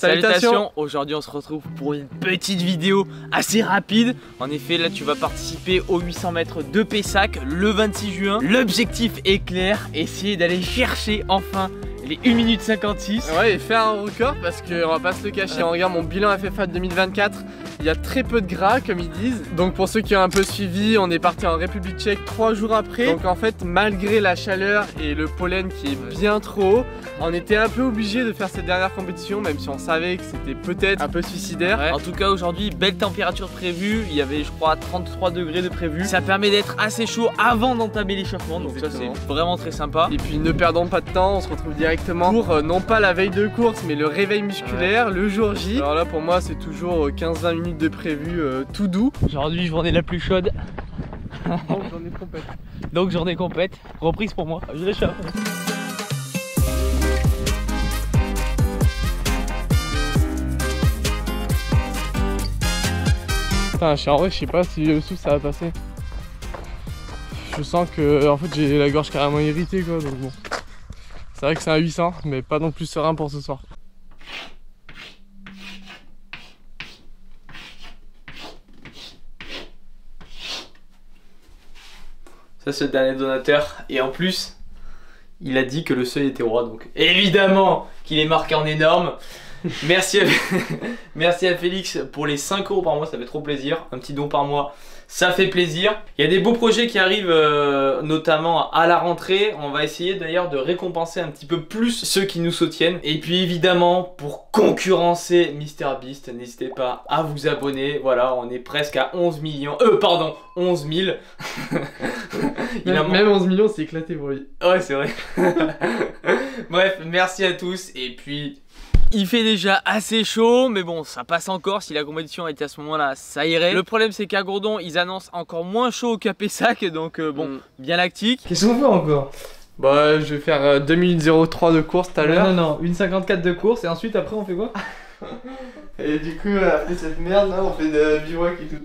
Salutations. Aujourd'hui on se retrouve pour une petite vidéo assez rapide. En effet là tu vas participer aux 800 mètres de Pessac le 26 juin. L'objectif est clair, essayer d'aller chercher enfin les 1 minute 56. Ouais, et faire un record parce qu'on va pas se le cacher. On regarde mon bilan FFA 2024. Il y a très peu de gras comme ils disent. Donc pour ceux qui ont un peu suivi, on est parti en République tchèque 3 jours après. Donc en fait malgré la chaleur et le pollen qui est bien trop haut, on était un peu obligé de faire cette dernière compétition, même si on savait que c'était peut-être un peu suicidaire. Ouais. En tout cas aujourd'hui belle température prévue. Il y avait je crois 33 degrés de prévu. Ça permet d'être assez chaud avant d'entamer l'échauffement. Donc exactement. Ça c'est vraiment très sympa. Et puis ne perdons pas de temps, on se retrouve directement pour non pas la veille de course mais le réveil musculaire, le jour J. Alors là pour moi c'est toujours 15-20 minutes de prévu tout doux. Aujourd'hui journée la plus chaude. Donc journée complète. Donc journée complète. Reprise pour moi. Je l'échappe. Putain, en vrai je sais pas si le souffle ça va passer. Je sens que en fait j'ai la gorge carrément irritée quoi, donc bon. C'est vrai que c'est un 800 mais pas non plus serein pour ce soir. Ça c'est le dernier donateur et en plus il a dit que le seuil était roi donc évidemment qu'il est marqué en énorme. Merci à Félix pour les 5 € par mois, ça fait trop plaisir. Un petit don par mois, ça fait plaisir. Il y a des beaux projets qui arrivent notamment à la rentrée. On va essayer d'ailleurs de récompenser un petit peu plus ceux qui nous soutiennent. Et puis évidemment pour concurrencer MrBeast, n'hésitez pas à vous abonner. Voilà, on est presque à 11 millions. Pardon, 11 000. Même 11 millions c'est éclaté pour lui. Ouais c'est vrai. Bref, merci à tous et puis... Il fait déjà assez chaud, mais bon, ça passe encore. Si la compétition était à ce moment-là, ça irait. Le problème, c'est qu'à Gourdon, ils annoncent encore moins chaud qu'à Pessac, donc bon, bien lactique. Qu'est-ce qu'on fait encore? Bah, je vais faire 2 minutes 03 de course tout à l'heure. Non, 1,54 de course, et ensuite, après, on fait quoi? Et du coup, après cette merde, là, on fait de bivouac et tout.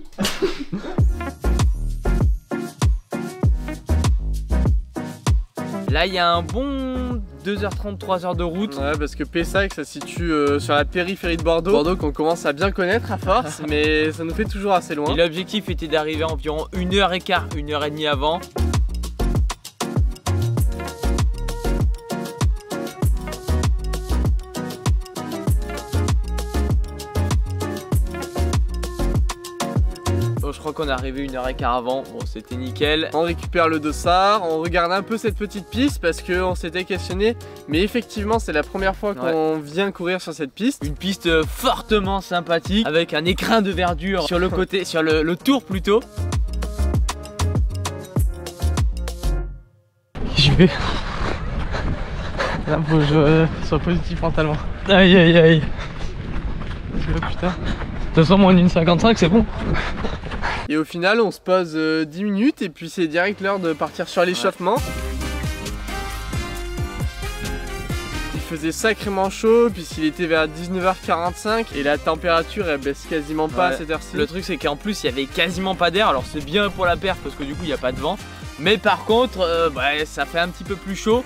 Là, il y a un bon 2h30, 3h de route. Ouais, parce que Pessac, ça se situe sur la périphérie de Bordeaux. Bordeaux qu'on commence à bien connaître à force, mais ça nous fait toujours assez loin. Et l'objectif était d'arriver environ 1h15, 1h30 avant. Je crois qu'on est arrivé 1h15 avant, bon c'était nickel. On récupère le dossard, on regarde un peu cette petite piste parce qu'on s'était questionné. Mais effectivement c'est la première fois qu'on vient courir sur cette piste. Une piste fortement sympathique avec un écrin de verdure sur le côté, sur le tour plutôt. J'y vais. Là faut que je sois positif mentalement. Aïe aïe aïe. Tu vois putain. De toute façon moins d'une 55 c'est bon. Et au final on se pose 10 minutes et puis c'est direct l'heure de partir sur l'échauffement. Il faisait sacrément chaud puisqu'il était vers 19h45 et la température elle baisse quasiment pas à cette heure-ci. Le truc c'est qu'en plus il y avait quasiment pas d'air, alors c'est bien pour la perf parce que du coup il n'y a pas de vent. Mais par contre ça fait un petit peu plus chaud.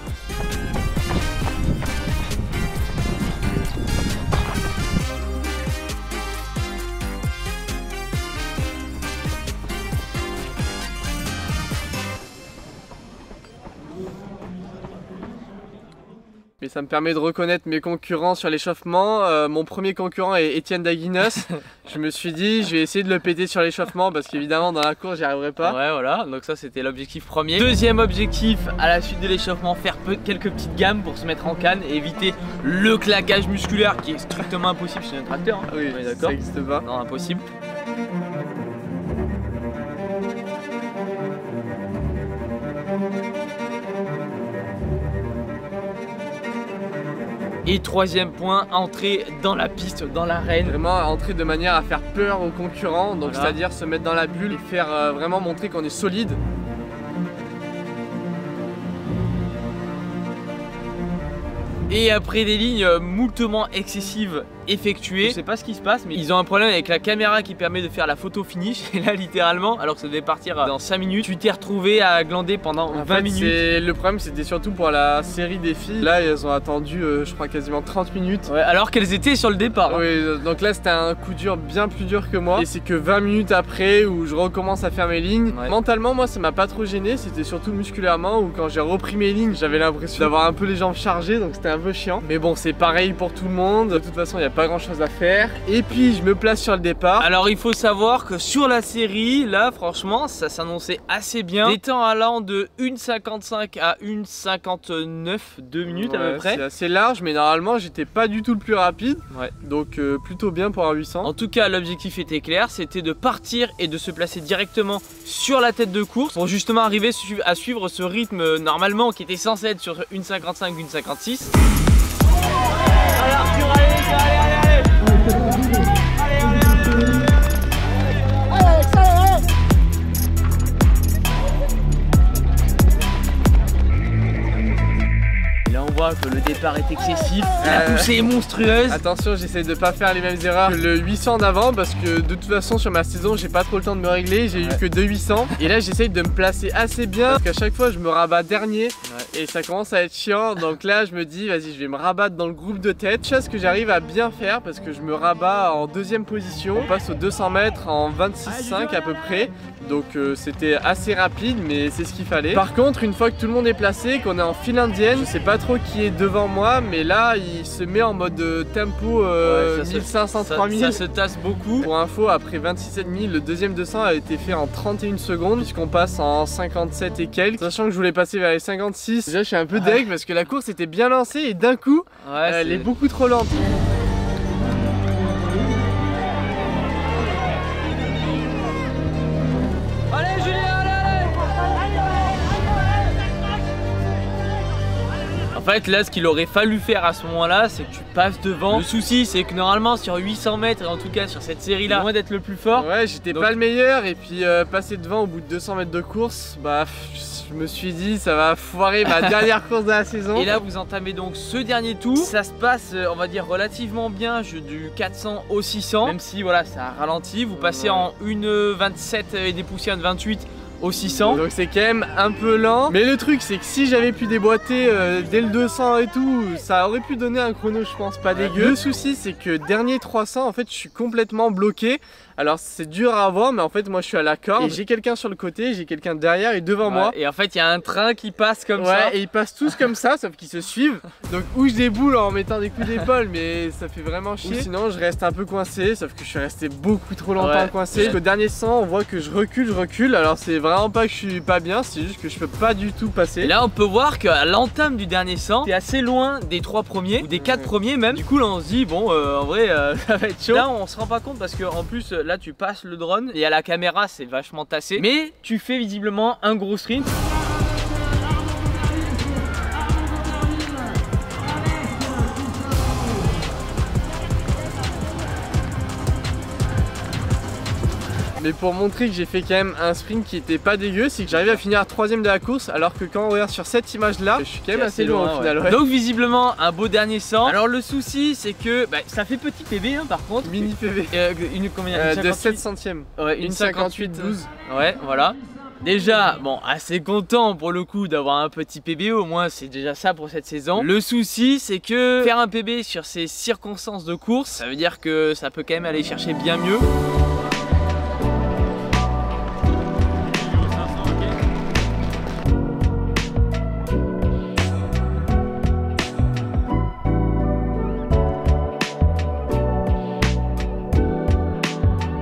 Mais ça me permet de reconnaître mes concurrents sur l'échauffement. Mon premier concurrent est Étienne Daguinos. Je me suis dit, je vais essayer de le péter sur l'échauffement parce qu'évidemment dans la course j'y arriverai pas. Ouais voilà, donc ça c'était l'objectif premier. Deuxième objectif à la suite de l'échauffement, faire quelques petites gammes pour se mettre en canne et éviter le claquage musculaire qui est strictement impossible chez un tracteur. Hein. Oui, d'accord. Ça n'existe pas. Non, impossible. Et troisième point, entrer dans la piste, dans l'arène. Vraiment entrer de manière à faire peur aux concurrents, donc voilà. C'est-à-dire se mettre dans la bulle et faire vraiment montrer qu'on est solide. Et après des lignes moultement excessives effectué. Je sais pas ce qui se passe, mais ils ont un problème avec la caméra qui permet de faire la photo finish. Et là, littéralement, alors que ça devait partir dans 5 minutes, tu t'es retrouvé à glander pendant 20 minutes. Le problème, c'était surtout pour la série des filles. Là, elles ont attendu, je crois, quasiment 30 minutes. Ouais, alors qu'elles étaient sur le départ. Oui, donc là, c'était un coup dur, bien plus dur que moi. Et c'est que 20 minutes après où je recommence à faire mes lignes. Ouais. Mentalement, moi, ça m'a pas trop gêné. C'était surtout musculairement où quand j'ai repris mes lignes, j'avais l'impression d'avoir un peu les jambes chargées. Donc c'était un peu chiant. Mais bon, c'est pareil pour tout le monde. De toute façon, il n'y a pas grand chose à faire. Et puis, je me place sur le départ. Alors, il faut savoir que sur la série, là, franchement, ça s'annonçait assez bien. Des temps allant de 1,55 à 1,59, 2 minutes à peu près. C'est assez large, mais normalement, j'étais pas du tout le plus rapide. Ouais. Donc, plutôt bien pour un 800. En tout cas, l'objectif était clair, c'était de partir et de se placer directement sur la tête de course pour justement arriver à suivre ce rythme normalement qui était censé être sur 1,55, 1,56. Allez Arthur, allez. Que le départ est excessif, la poussée est monstrueuse. Attention, j'essaie de pas faire les mêmes erreurs que le 800 d'avant parce que de toute façon sur ma saison j'ai pas trop le temps de me régler, j'ai eu que 2 800 et là j'essaye de me placer assez bien parce qu'à chaque fois je me rabats dernier et ça commence à être chiant. Donc là je me dis vas-y, je vais me rabattre dans le groupe de tête, chose que j'arrive à bien faire parce que je me rabats en 2e position. On passe aux 200 mètres en 26,5 à peu près. Donc c'était assez rapide mais c'est ce qu'il fallait. Par contre, une fois que tout le monde est placé, qu'on est en file indienne, je sais pas trop qui est devant moi, mais là il se met en mode tempo 1500-3000. Ça se tasse beaucoup. Pour info, après 26,5, le deuxième 200 a été fait en 31 secondes puisqu'on passe en 57 et quelques. Sachant que je voulais passer vers les 56. Déjà je suis un peu deg parce que la course était bien lancée et d'un coup elle est beaucoup trop lente. En fait, là, ce qu'il aurait fallu faire à ce moment-là, c'est que tu passes devant. Le souci, c'est que normalement, sur 800 mètres, en tout cas sur cette série-là, loin d'être le plus fort. Ouais, j'étais pas le meilleur. Et puis, passer devant au bout de 200 mètres de course, bah, je me suis dit, ça va foirer ma dernière course de la saison. Et là, vous entamez donc ce dernier tour. Ça se passe, on va dire, relativement bien, du 400 au 600. Même si, voilà, ça a ralenti. Vous passez en 1,27 et des poussières de 28. Au 600. Donc c'est quand même un peu lent. Mais le truc c'est que si j'avais pu déboîter dès le 200 et tout, ça aurait pu donner un chrono je pense pas dégueu. Le souci c'est que dernier 300 en fait je suis complètement bloqué. Alors c'est dur à voir mais en fait moi je suis à la corde et j'ai quelqu'un sur le côté, j'ai quelqu'un derrière et devant moi. Et en fait il y a un train qui passe comme ça. Et ils passent tous comme ça sauf qu'ils se suivent. Donc où je déboule en mettant des coups d'épaule mais ça fait vraiment chier. Ou sinon je reste un peu coincé sauf que je suis resté beaucoup trop longtemps coincé. Au dernier 100 on voit que je recule. Alors c'est vraiment pas que je suis pas bien, c'est juste que je peux pas du tout passer. Et là on peut voir qu'à l'entame du dernier 100 t'es assez loin des 3 premiers ou des 4 premiers même. Du coup là on se dit bon en vrai ça va être chaud. Là on se rend pas compte parce que en plus là tu passes le drone et à la caméra c'est vachement tassé. Mais tu fais visiblement un gros sprint. Mais pour montrer que j'ai fait quand même un sprint qui était pas dégueu, c'est que j'arrive à finir 3ème de la course alors que quand on regarde sur cette image là, je suis quand même assez loin au final. Donc visiblement un beau dernier 100. Alors le souci c'est que ça fait petit PB hein, par contre. Mini PB. Combien de 7 centièmes. Ouais, une 58,12. Ouais, voilà. Déjà, bon, assez content pour le coup d'avoir un petit PB, au moins c'est déjà ça pour cette saison. Le souci c'est que faire un PB sur ces circonstances de course, ça veut dire que ça peut quand même aller chercher bien mieux.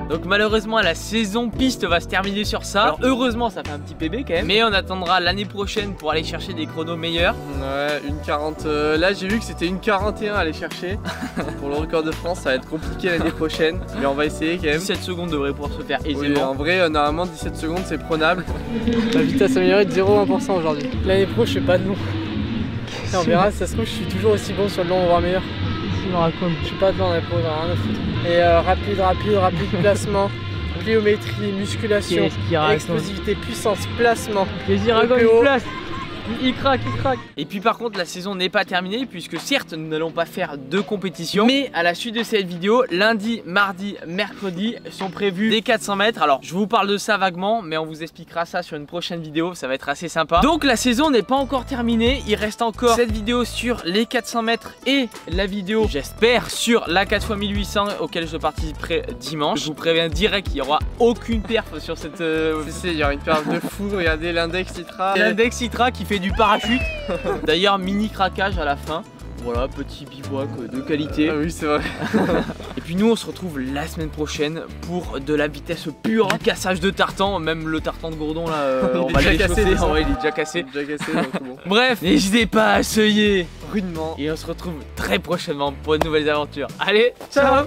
Donc malheureusement la saison piste va se terminer sur ça. Alors heureusement ça fait un petit PB quand même. Mais on attendra l'année prochaine pour aller chercher des chronos meilleurs. Ouais, une 40. Là j'ai vu que c'était une 41 à aller chercher. Pour le record de France ça va être compliqué l'année prochaine. Mais on va essayer quand même. 17 secondes devrait pouvoir se faire aisément. Oui, en vrai normalement 17 secondes c'est prenable. La vitesse améliorée de 0,1% aujourd'hui. L'année pro je fais pas de long. On verra, si ça se trouve je suis toujours aussi bon sur le long, voire meilleur. Je suis pas dedans l'année pro, j'en ai rien à foutre. Et rapide placement, pliométrie, musculation, explosivité, puissance, placement. Plaisir à gauche, place. Il craque, il craque. Et puis par contre la saison n'est pas terminée puisque certes nous n'allons pas faire de compétition, mais à la suite de cette vidéo, lundi, mardi, mercredi sont prévus des 400 mètres. Alors je vous parle de ça vaguement, mais on vous expliquera ça sur une prochaine vidéo, ça va être assez sympa. Donc la saison n'est pas encore terminée, il reste encore cette vidéo sur les 400 mètres et la vidéo, j'espère, sur la 4x1800 auquel je participerai dimanche. Je vous préviens direct qu'il n'y aura aucune perf sur cette... Il y aura une perf de fou, regardez l'index Citra. L'index Citra qui fait du parachute. D'ailleurs mini craquage à la fin. Voilà, petit bivouac de qualité. Ah oui, c'est vrai. Et puis nous on se retrouve la semaine prochaine pour de la vitesse pure, du cassage de tartan, même le tartan de Gourdon là, on va le casser. Ouais, il est déjà cassé. Déjà cassé, donc bon. Bref, n'hésitez pas à essayer Rudement. et on se retrouve très prochainement pour de nouvelles aventures. Allez, ciao.